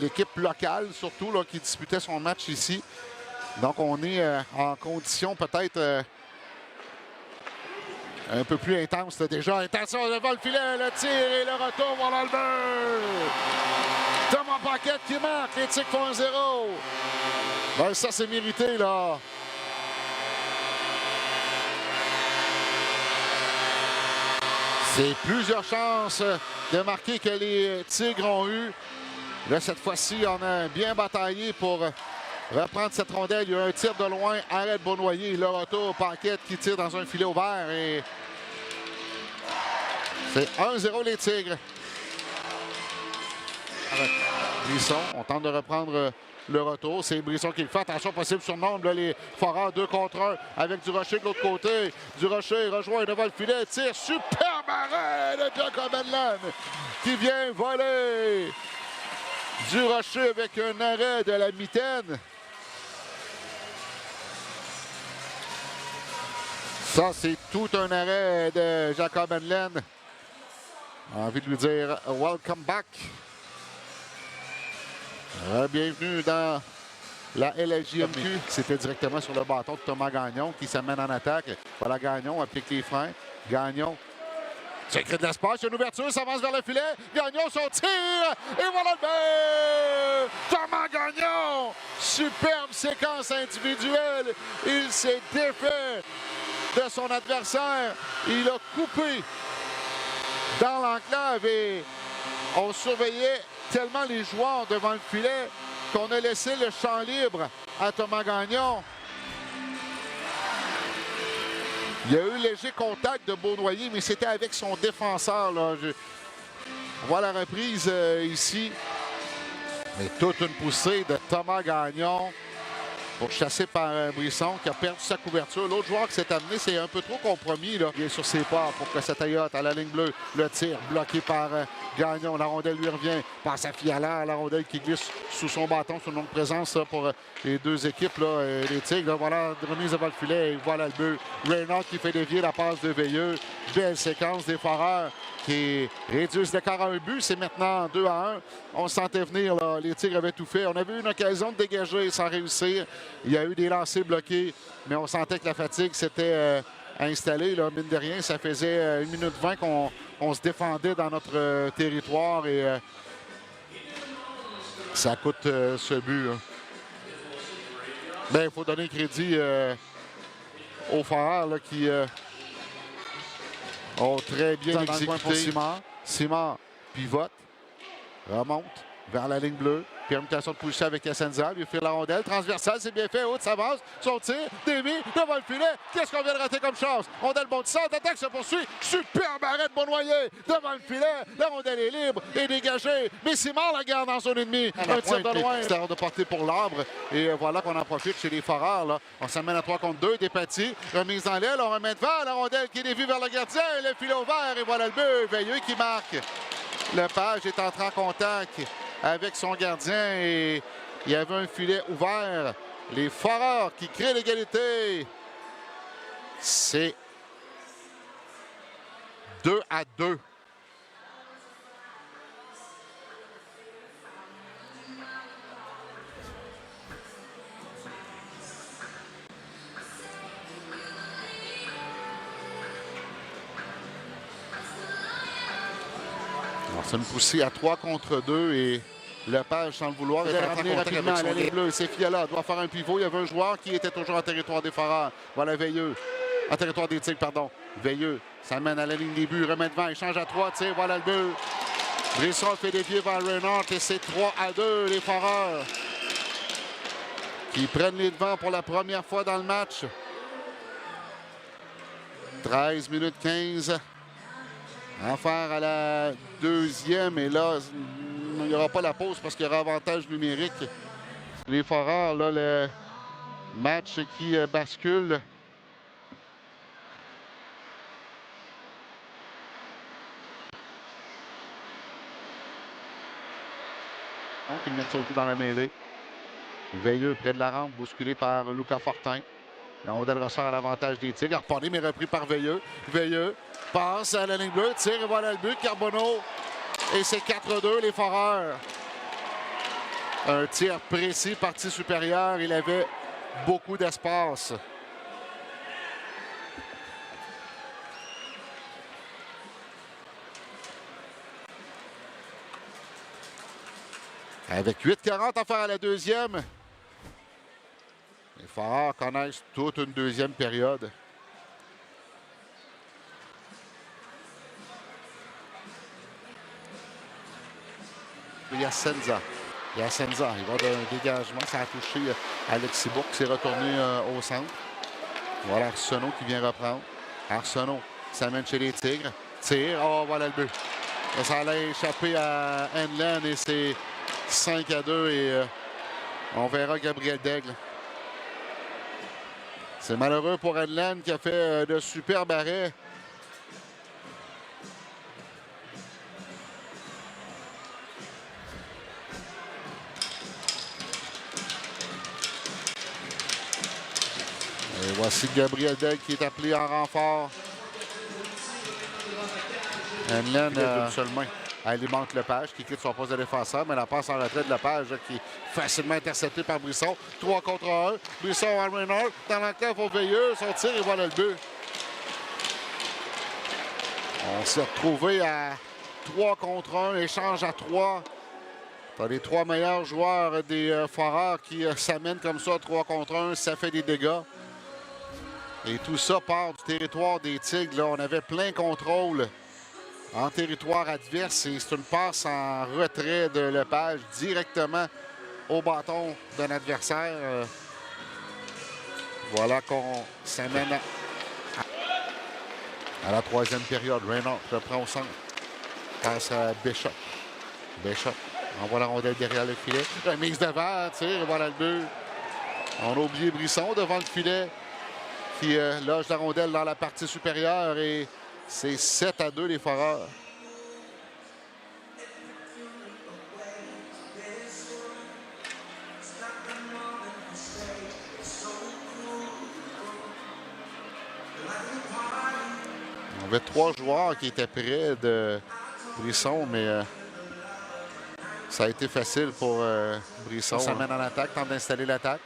l'équipe locale, surtout, là, qui disputait son match ici. Donc, on est en condition peut-être un peu plus intense là, déjà. Attention devant le filet, le tir et le retour vers le but. Thomas Paquette qui marque, les Tigres font 1-0. Ben, ça, c'est mérité, là. C'est plusieurs chances de marquer que les Tigres ont eu. Là, cette fois-ci, on a bien bataillé pour reprendre cette rondelle. Il y a un tir de loin, arrêt de Beaunoyer. Le retour, Paquette qui tire dans un filet ouvert. Et c'est 1-0 les Tigres. Brisson, on tente de reprendre le retour. C'est Brisson qui le fait. Attention possible sur nombre. Là, les Foreurs 2 contre 1 avec Durocher de l'autre côté. Durocher rejoint devant le filet. Tire. Superbe arrêt de Jacob Enland qui vient voler. Durocher avec un arrêt de la mitaine. Ça, c'est tout un arrêt de Jacob Enland. Envie de lui dire « Welcome back ». Bienvenue dans la LHJMQ. C'était directement sur le bâton de Thomas Gagnon qui s'amène en attaque. Voilà Gagnon, applique les freins. Gagnon. Ça crée de l'espace, il y a une ouverture, ça avance vers le filet. Gagnon, son tir, et voilà le but! Thomas Gagnon! Superbe séquence individuelle. Il s'est défait de son adversaire. Il a coupé dans l'enclave et on surveillait tellement les joueurs devant le filet qu'on a laissé le champ libre à Thomas Gagnon. Il y a eu léger contact de Beaunoyer, mais c'était avec son défenseur. Là. On voit la reprise ici. Mais toute une poussée de Thomas Gagnon pour chasser par Brisson qui a perdu sa couverture. L'autre joueur qui s'est amené, c'est un peu trop compromis. Là. Il est sur ses pas pour que cette Ayotte à la ligne bleue. Le tir bloqué par Gagnon. La rondelle lui revient. Passe à Fiala. La rondelle qui glisse sous son bâton, sous longue présence là, pour les deux équipes. Là, les Tigres. Là, voilà, remise devant le filet. Et voilà le but. Reynolds qui fait dévier la passe de Veilleux. Belle séquence des Foreurs qui réduisent l'écart à un but. C'est maintenant 2-1. On se sentait venir. Là. Les Tigres avaient tout fait. On avait eu une occasion de dégager sans réussir. Il y a eu des lancers bloqués, mais on sentait que la fatigue s'était installée. Là. Mine de rien, ça faisait 1 minute 20 qu'on se défendait dans notre territoire et ça coûte ce but. Il faut donner crédit aux Foreurs là, qui ont très bien exécuté. Simard pivote, remonte vers la ligne bleue. Permutation de position avec Essenza. Il fait la rondelle. Transversale, c'est bien fait. Haute, ça avance. Son tir, dévie, devant le filet. Qu'est-ce qu'on vient de rater comme chance? Rondelle bondissante. L'attaque se poursuit. Superbe arrêt de Beaunoyer. Devant le filet. La rondelle est libre et dégagée. Mais Simard la garde dans son ennemi. Un tir de loin. C'est hors de portée pour l'arbre. Et voilà qu'on en profite chez les Foreurs. Là. On s'amène à 3 contre 2. Despatie. Remise dans l'aile. On remet devant. La rondelle qui est dévie vers le gardien. Le filet ouvert. Et voilà le but. Veilleux qui marque. Lepage est entré en contact avec son gardien et il y avait un filet ouvert. Les Foreurs qui créent l'égalité. C'est 2-2. C'est une poussée à 3 contre 2 et Lepage, sans le vouloir, est ramené rapidement à la ligne bleue. C'est Fiala, doit faire un pivot. Il y avait un joueur qui était toujours en territoire des Foreurs. Voilà Veilleux. En territoire des Tigres, pardon. Veilleux s'amène à la ligne des buts, remet devant, échange à 3 tirs. Voilà le but. Brisson fait dévier vers Reynolds et c'est 3-2 les Foreurs qui prennent les devants pour la première fois dans le match. 13 minutes 15. À faire à la deuxième. Et là, il n'y aura pas la pause parce qu'il y aura avantage numérique. Les Foreurs, là, le match qui bascule. Donc, ils mettent surtout dans la mêlée. Veilleux près de la rampe, bousculé par Lucas Fortin. La rondelle ressort à l'avantage des Tigres. Harponné, mais repris par Veilleux. Veilleux passe à la ligne bleue, tire et voilà le but. Carbonneau. Et c'est 4-2 les Foreurs Un tir précis, partie supérieure. Il avait beaucoup d'espace. Avec 8:40 à faire à la deuxième. Les Foreurs connaissent toute une deuxième période. Yasenza, il va d'un dégagement. Ça a touché Alexis Bourque qui s'est retourné au centre. Voilà Arsenault qui vient reprendre. Arsenault s'amène chez les Tigres. Tire. Oh, voilà le but. Et ça allait échapper à Henlan et c'est 5-2 et on verra Gabriel Daigle. C'est malheureux pour Henlan qui a fait de superbes arrêts. Et voici Gabriel Daigle qui est appelé en renfort. Henlan seulement alimente Lepage qui quitte son poste de défenseur, mais la passe en retrait de Lepage qui est facilement interceptée par Brisson. 3 contre 1. Brisson à Reynolds. Dans l'enclave au Veilleux. Son tir et voilà le but. On s'est retrouvé à 3 contre 1. Échange à 3. T'as les 3 meilleurs joueurs des Foreurs qui s'amènent comme ça 3 contre 1. Ça fait des dégâts. Et tout ça part du territoire des Tigres. Là, on avait plein contrôle en territoire adverse et c'est une passe en retrait de Lepage directement au bâton d'un adversaire. Voilà qu'on s'amène à la troisième période. Reynolds reprend au centre. Passe à Bishop. Bishop envoie la rondelle derrière le filet. Remise devant, tire, voilà le but. On a oublié Brisson devant le filet qui loge la rondelle dans la partie supérieure et c'est 7-2 les Foreurs. On avait 3 joueurs qui étaient près de Brisson, mais ça a été facile pour Brisson. On s'amène en attaque, tente d'installer l'attaque.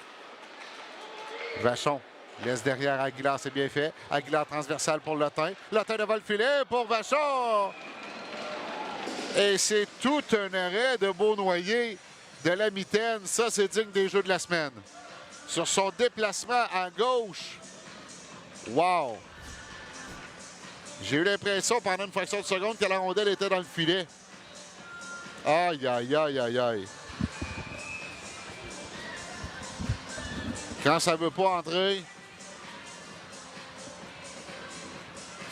Vachon laisse derrière Aguilar, c'est bien fait. Aguilar transversal pour Lotin. Lotin devant le filet pour Vachon. Et c'est tout un arrêt de Beaunoyer de la mitaine. Ça, c'est digne des Jeux de la semaine. Sur son déplacement à gauche. Wow! J'ai eu l'impression pendant une fraction de seconde que la rondelle était dans le filet. Aïe, aïe, aïe, aïe, aïe. Quand ça ne veut pas entrer,